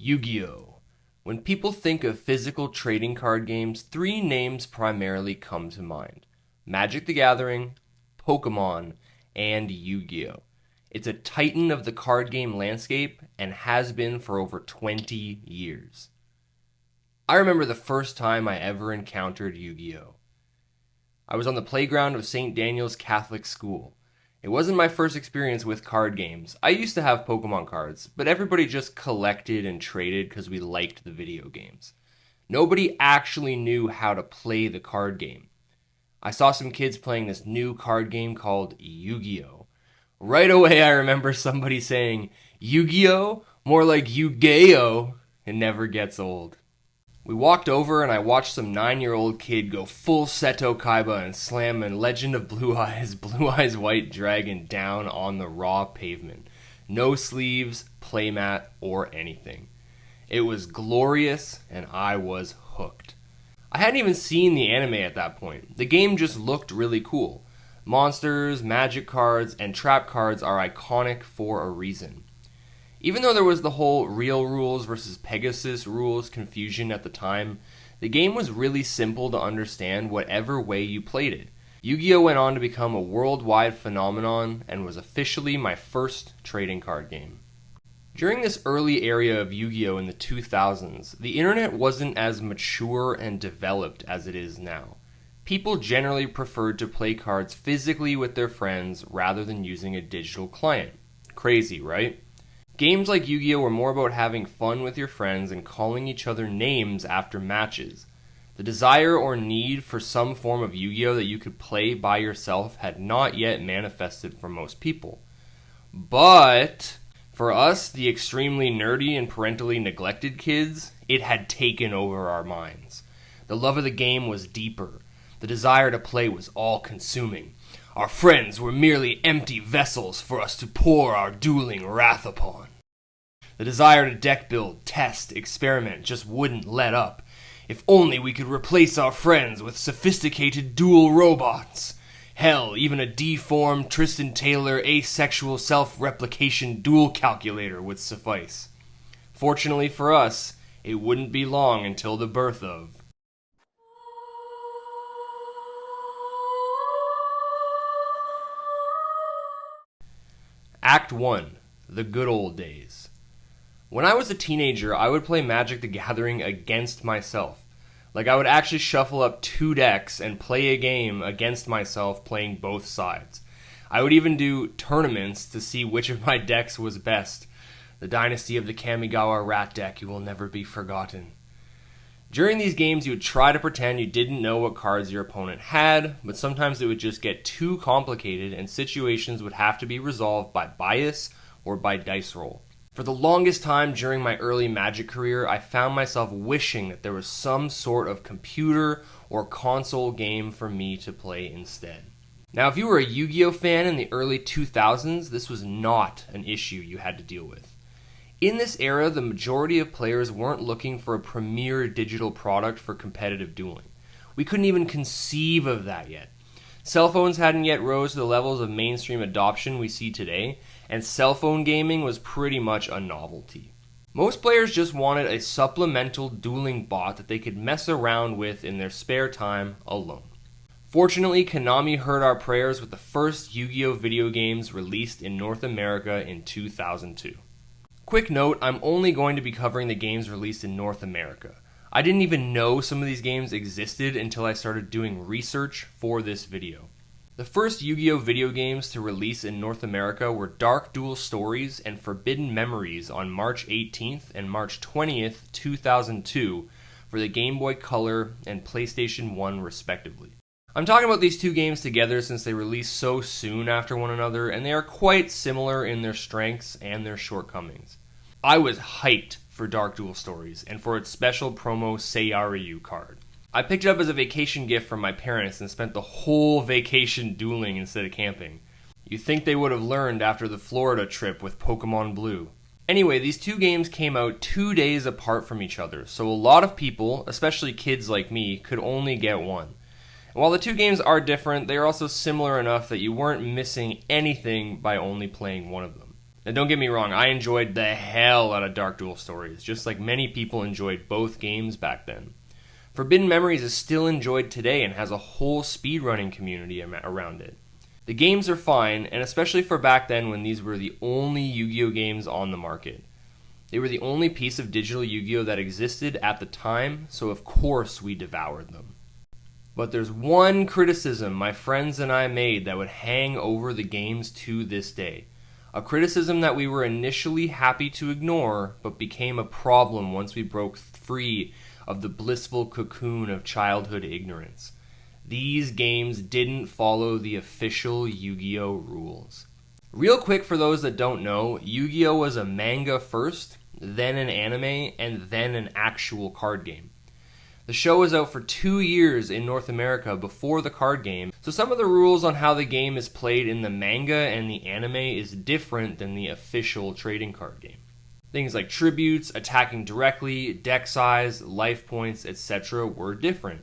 Yu-Gi-Oh! When people think of physical trading card games, three names primarily come to mind: Magic the Gathering, Pokemon, and Yu-Gi-Oh! It's a titan of the card game landscape and has been for over 20 years. I remember the first time I ever encountered Yu-Gi-Oh! I was on the playground of St. Daniel's Catholic School. It wasn't my first experience with card games. I used to have Pokemon cards, but everybody just collected and traded because we liked the video games. Nobody actually knew how to play the card game. I saw some kids playing this new card game called Yu-Gi-Oh! Right away I remember somebody saying, "Yu-Gi-Oh? More like Yu-Gi-Oh!" It never gets old. We walked over and I watched some 9-year-old kid go full Seto Kaiba and slam a Legend of Blue Eyes White Dragon down on the raw pavement. No sleeves, playmat, or anything. It was glorious and I was hooked. I hadn't even seen the anime at that point. The game just looked really cool. Monsters, magic cards, and trap cards are iconic for a reason. Even though there was the whole real rules versus Pegasus rules confusion at the time, the game was really simple to understand whatever way you played it. Yu-Gi-Oh! Went on to become a worldwide phenomenon and was officially my first trading card game. During this early era of Yu-Gi-Oh! In the 2000s, the internet wasn't as mature and developed as it is now. People generally preferred to play cards physically with their friends rather than using a digital client. Crazy, right? Games like Yu-Gi-Oh! Were more about having fun with your friends and calling each other names after matches. The desire or need for some form of Yu-Gi-Oh! That you could play by yourself had not yet manifested for most people. But for us, the extremely nerdy and parentally neglected kids, it had taken over our minds. The love of the game was deeper. The desire to play was all-consuming. Our friends were merely empty vessels for us to pour our dueling wrath upon. The desire to deck build, test, experiment just wouldn't let up. If only we could replace our friends with sophisticated duel robots. Hell, even a deformed Tristan Taylor asexual self-replication duel calculator would suffice. Fortunately for us, it wouldn't be long until the birth of Act 1. The Good Old Days. When I was a teenager, I would play Magic the Gathering against myself. Like, I would actually shuffle up 2 decks and play a game against myself playing both sides. I would even do tournaments to see which of my decks was best. The Dynasty of the Kamigawa Rat deck, you will never be forgotten. During these games, you would try to pretend you didn't know what cards your opponent had, but sometimes it would just get too complicated and situations would have to be resolved by bias or by dice roll. For the longest time during my early Magic career, I found myself wishing that there was some sort of computer or console game for me to play instead. Now, if you were a Yu-Gi-Oh! Fan in the early 2000s, this was not an issue you had to deal with. In this era, the majority of players weren't looking for a premier digital product for competitive dueling. We couldn't even conceive of that yet. Cell phones hadn't yet rose to the levels of mainstream adoption we see today, and cell phone gaming was pretty much a novelty. Most players just wanted a supplemental dueling bot that they could mess around with in their spare time alone. Fortunately, Konami heard our prayers with the first Yu-Gi-Oh! Video games released in North America in 2002. Quick note, I'm only going to be covering the games released in North America. I didn't even know some of these games existed until I started doing research for this video. The first Yu-Gi-Oh! Video games to release in North America were Dark Duel Stories and Forbidden Memories on March 18th and March 20th, 2002 for the Game Boy Color and PlayStation 1 respectively. I'm talking about these two games together since they released so soon after one another, and they are quite similar in their strengths and their shortcomings. I was hyped for Dark Duel Stories and for its special promo Seiryu card. I picked it up as a vacation gift from my parents and spent the whole vacation dueling instead of camping. You'd think they would have learned after the Florida trip with Pokemon Blue. Anyway, these two games came out 2 days apart from each other, so a lot of people, especially kids like me, could only get one. And while the two games are different, they are also similar enough that you weren't missing anything by only playing one of them. Now don't get me wrong, I enjoyed the hell out of Dark Duel Stories, just like many people enjoyed both games back then. Forbidden Memories is still enjoyed today and has a whole speedrunning community around it. The games are fine, and especially for back then when these were the only Yu-Gi-Oh games on the market. They were the only piece of digital Yu-Gi-Oh that existed at the time, so of course we devoured them. But there's one criticism my friends and I made that would hang over the games to this day. A criticism that we were initially happy to ignore, but became a problem once we broke free of the blissful cocoon of childhood ignorance. These games didn't follow the official Yu-Gi-Oh rules. Real quick for those that don't know, Yu-Gi-Oh was a manga first, then an anime, and then an actual card game. The show was out for 2 years in North America before the card game, so some of the rules on how the game is played in the manga and the anime is different than the official trading card game. Things like tributes, attacking directly, deck size, life points, etc. were different.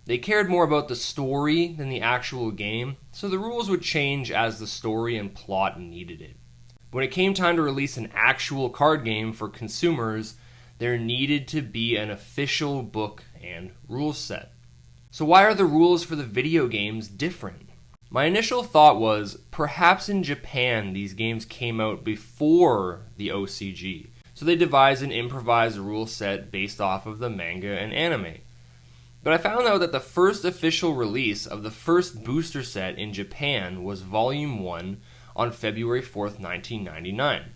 They cared more about the story than the actual game, so the rules would change as the story and plot needed it. When it came time to release an actual card game for consumers, there needed to be an official book and rules set. So why are the rules for the video games different? My initial thought was, perhaps in Japan these games came out before the OCG, so they devised an improvised rule set based off of the manga and anime. But I found out that the first official release of the first booster set in Japan was Volume 1 on February 4th, 1999.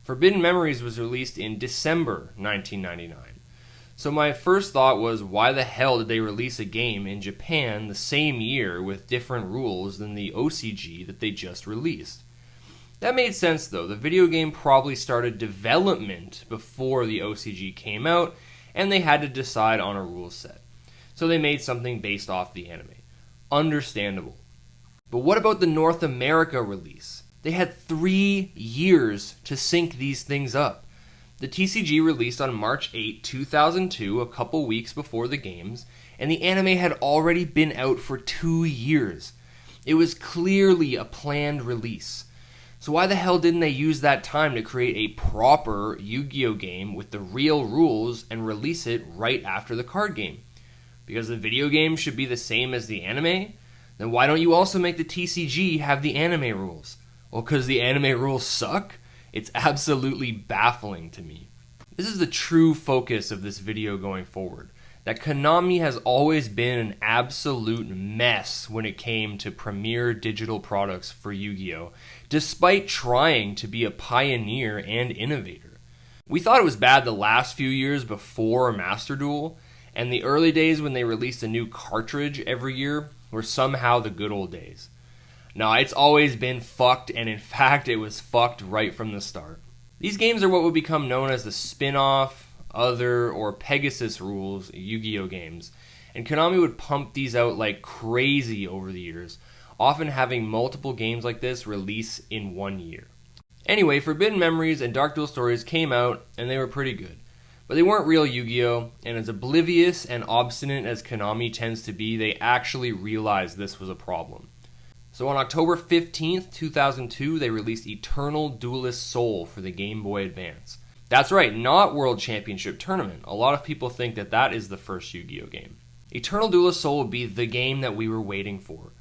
Forbidden Memories was released in December 1999. So my first thought was, why the hell did they release a game in Japan the same year with different rules than the OCG that they just released? That made sense though. The video game probably started development before the OCG came out, and they had to decide on a rule set. So they made something based off the anime. Understandable. But what about the North America release? They had 3 years to sync these things up. The TCG released on March 8, 2002, a couple weeks before the games, and the anime had already been out for 2 years. It was clearly a planned release. So why the hell didn't they use that time to create a proper Yu-Gi-Oh game with the real rules and release it right after the card game? Because the video game should be the same as the anime? Then why don't you also make the TCG have the anime rules? Well, because the anime rules suck? It's absolutely baffling to me. This is the true focus of this video going forward. That Konami has always been an absolute mess when it came to premier digital products for Yu-Gi-Oh!, despite trying to be a pioneer and innovator. We thought it was bad the last few years before Master Duel, and the early days when they released a new cartridge every year were somehow the good old days. No, it's always been fucked, and in fact, it was fucked right from the start. These games are what would become known as the spin-off, other, or Pegasus rules Yu-Gi-Oh games, and Konami would pump these out like crazy over the years, often having multiple games like this release in 1 year. Anyway, Forbidden Memories and Dark Duel Stories came out, and they were pretty good. But they weren't real Yu-Gi-Oh, and as oblivious and obstinate as Konami tends to be, they actually realized this was a problem. So on October 15th, 2002, they released Eternal Duelist Soul for the Game Boy Advance. That's right, not World Championship Tournament. A lot of people think that that is the first Yu-Gi-Oh game. Eternal Duelist Soul would be the game that we were waiting for.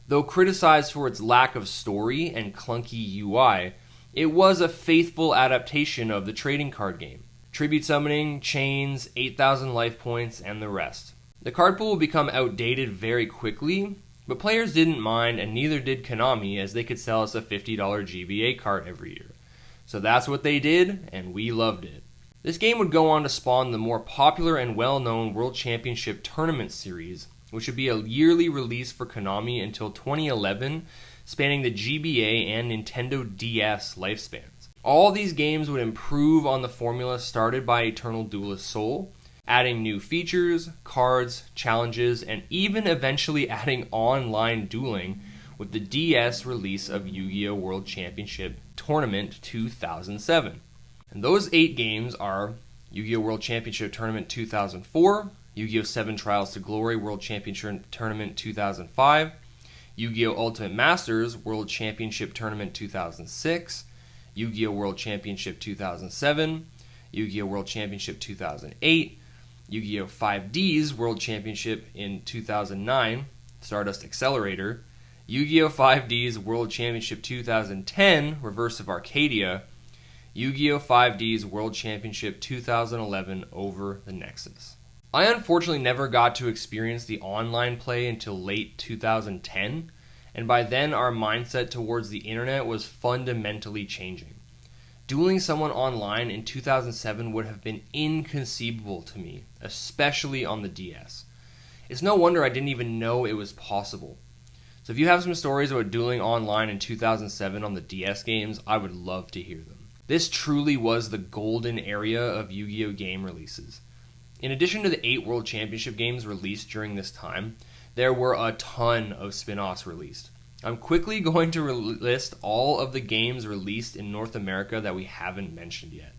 Though criticized for its lack of story and clunky UI, it was a faithful adaptation of the trading card game. Tribute summoning, chains, 8,000 life points, and the rest. The card pool would become outdated very quickly, but players didn't mind, and neither did Konami, as they could sell us a $50 GBA cart every year. So that's what they did, and we loved it. This game would go on to spawn the more popular and well-known World Championship Tournament series, which would be a yearly release for Konami until 2011, spanning the GBA and Nintendo DS lifespans. All these games would improve on the formula started by Eternal Duelist Soul, adding new features, cards, challenges, and even eventually adding online dueling with the DS release of Yu-Gi-Oh! World Championship Tournament 2007. And those 8 games are Yu-Gi-Oh! World Championship Tournament 2004, Yu-Gi-Oh! 7 Trials to Glory World Championship Tournament 2005, Yu-Gi-Oh! Ultimate Masters World Championship Tournament 2006, Yu-Gi-Oh! World Championship 2007, Yu-Gi-Oh! World Championship 2008, Yu-Gi-Oh! 5D's World Championship in 2009, Stardust Accelerator, Yu-Gi-Oh! 5D's World Championship 2010, Reverse of Arcadia, Yu-Gi-Oh! 5D's World Championship 2011 over the Nexus. I unfortunately never got to experience the online play until late 2010, and by then our mindset towards the internet was fundamentally changing. Dueling someone online in 2007 would have been inconceivable to me, especially on the DS. It's no wonder I didn't even know it was possible. So if you have some stories about dueling online in 2007 on the DS games, I would love to hear them. This truly was the golden era of Yu-Gi-Oh! Game releases. In addition to the 8 World Championship games released during this time, there were a ton of spin-offs released. I'm quickly going to list all of the games released in North America that we haven't mentioned yet.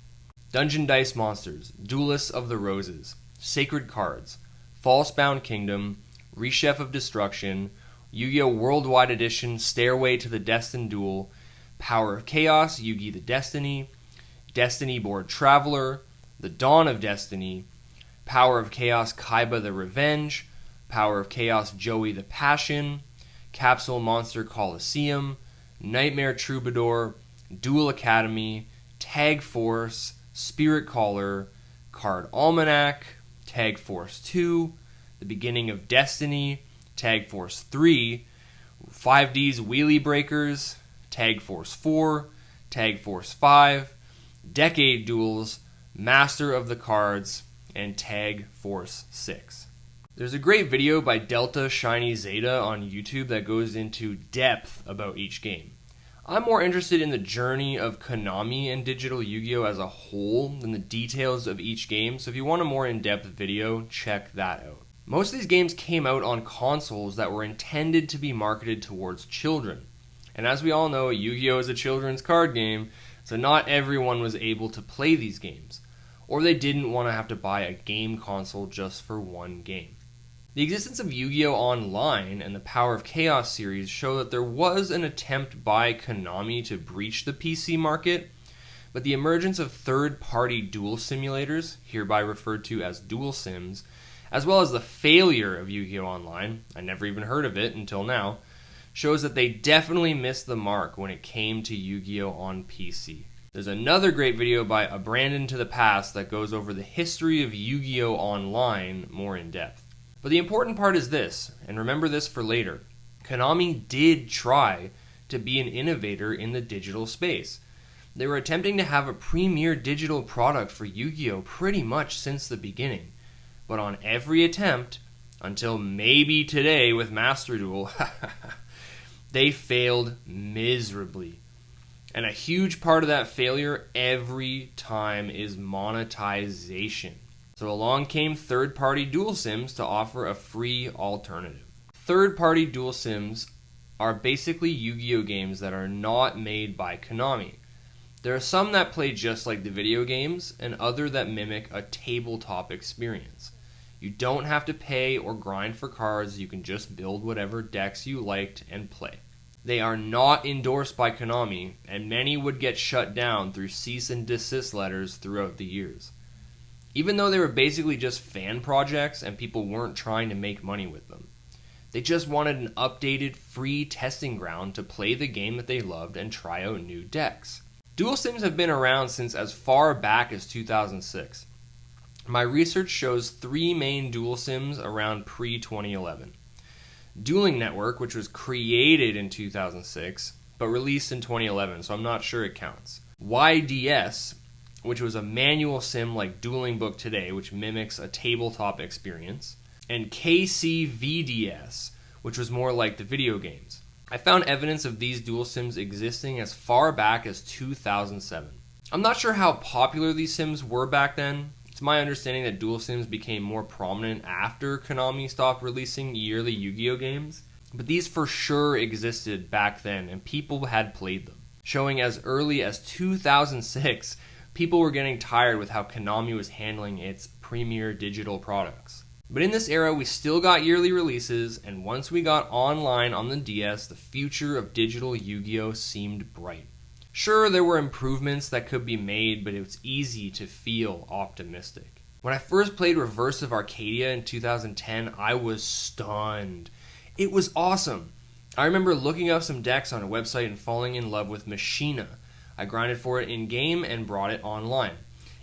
Dungeon Dice Monsters, Duelists of the Roses, Sacred Cards, Falsebound Kingdom, Rechef of Destruction, Yu-Gi-Oh! Worldwide Edition, Stairway to the Destined Duel, Power of Chaos, Yu-Gi the Destiny, Destiny Board Traveler, The Dawn of Destiny, Power of Chaos Kaiba the Revenge, Power of Chaos Joey the Passion, Capsule Monster Coliseum, Nightmare Troubadour, Duel Academy, Tag Force, Spirit Caller, Card Almanac, Tag Force 2, The Beginning of Destiny, Tag Force 3, 5D's Wheelie Breakers, Tag Force 4, Tag Force 5, Decade Duels, Master of the Cards, and Tag Force 6. There's a great video by Deltashiny Zeta on YouTube that goes into depth about each game. I'm more interested in the journey of Konami and digital Yu-Gi-Oh! As a whole than the details of each game, so if you want a more in-depth video, check that out. Most of these games came out on consoles that were intended to be marketed towards children. And as we all know, Yu-Gi-Oh! Is a children's card game, so not everyone was able to play these games, or they didn't want to have to buy a game console just for one game. The existence of Yu-Gi-Oh! Online and the Power of Chaos series show that there was an attempt by Konami to breach the PC market, but the emergence of third-party duel simulators, hereby referred to as duel sims, as well as the failure of Yu-Gi-Oh! Online, I never even heard of it until now, shows that they definitely missed the mark when it came to Yu-Gi-Oh! On PC. There's another great video by ABrandonToThePast that goes over the history of Yu-Gi-Oh! Online more in depth. But the important part is this, and remember this for later. Konami did try to be an innovator in the digital space. They were attempting to have a premier digital product for Yu-Gi-Oh! Pretty much since the beginning. But on every attempt, until maybe today with Master Duel, they failed miserably. And a huge part of that failure every time is monetization. So along came third-party duel sims to offer a free alternative. Third-party duel sims are basically Yu-Gi-Oh! Games that are not made by Konami. There are some that play just like the video games, and other that mimic a tabletop experience. You don't have to pay or grind for cards, you can just build whatever decks you liked and play. They are not endorsed by Konami, and many would get shut down through cease and desist letters throughout the years. Even though they were basically just fan projects and people weren't trying to make money with them. They just wanted an updated, free testing ground to play the game that they loved and try out new decks. Duel sims have been around since as far back as 2006. My research shows 3 main duel sims around pre-2011. Dueling Network, which was created in 2006, but released in 2011, so I'm not sure it counts. YDS, which was a manual sim like Dueling Book today, which mimics a tabletop experience. And KCVDS, which was more like the video games. I found evidence of these duel sims existing as far back as 2007. I'm not sure how popular these sims were back then. It's my understanding that duel sims became more prominent after Konami stopped releasing yearly Yu-Gi-Oh! Games, but these for sure existed back then and people had played them, showing as early as 2006 people were getting tired with how Konami was handling its premier digital products. But in this era, we still got yearly releases, and once we got online on the DS, the future of digital Yu-Gi-Oh! Seemed bright. Sure, there were improvements that could be made, but it was easy to feel optimistic. When I first played Reverse of Arcadia in 2010, I was stunned. It was awesome. I remember looking up some decks on a website and falling in love with Machina. I grinded for it in-game and brought it online.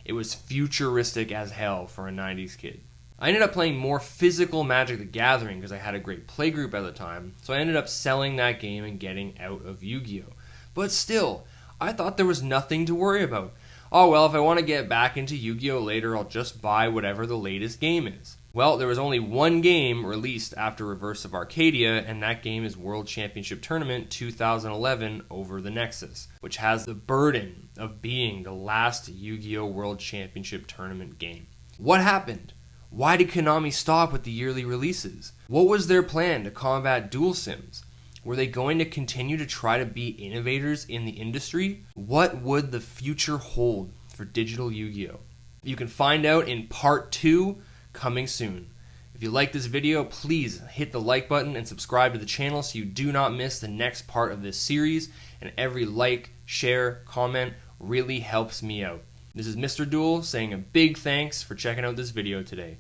It was futuristic as hell for a 90s kid. I ended up playing more physical Magic the Gathering because I had a great playgroup at the time, so I ended up selling that game and getting out of Yu-Gi-Oh! But still, I thought there was nothing to worry about. Oh well, if I want to get back into Yu-Gi-Oh! Later, I'll just buy whatever the latest game is. Well, there was only one game released after Reverse of Arcadia, and that game is World Championship Tournament 2011 Over the Nexus, which has the burden of being the last Yu-Gi-Oh! World Championship Tournament game. What happened? Why did Konami stop with the yearly releases? What was their plan to combat dual sims? Were they going to continue to try to be innovators in the industry? What would the future hold for digital Yu-Gi-Oh? You can find out in part 2, coming soon. If you like this video, please hit the like button and subscribe to the channel so you do not miss the next part of this series, and every like, share, comment really helps me out. This is Mr. Duel saying a big thanks for checking out this video today.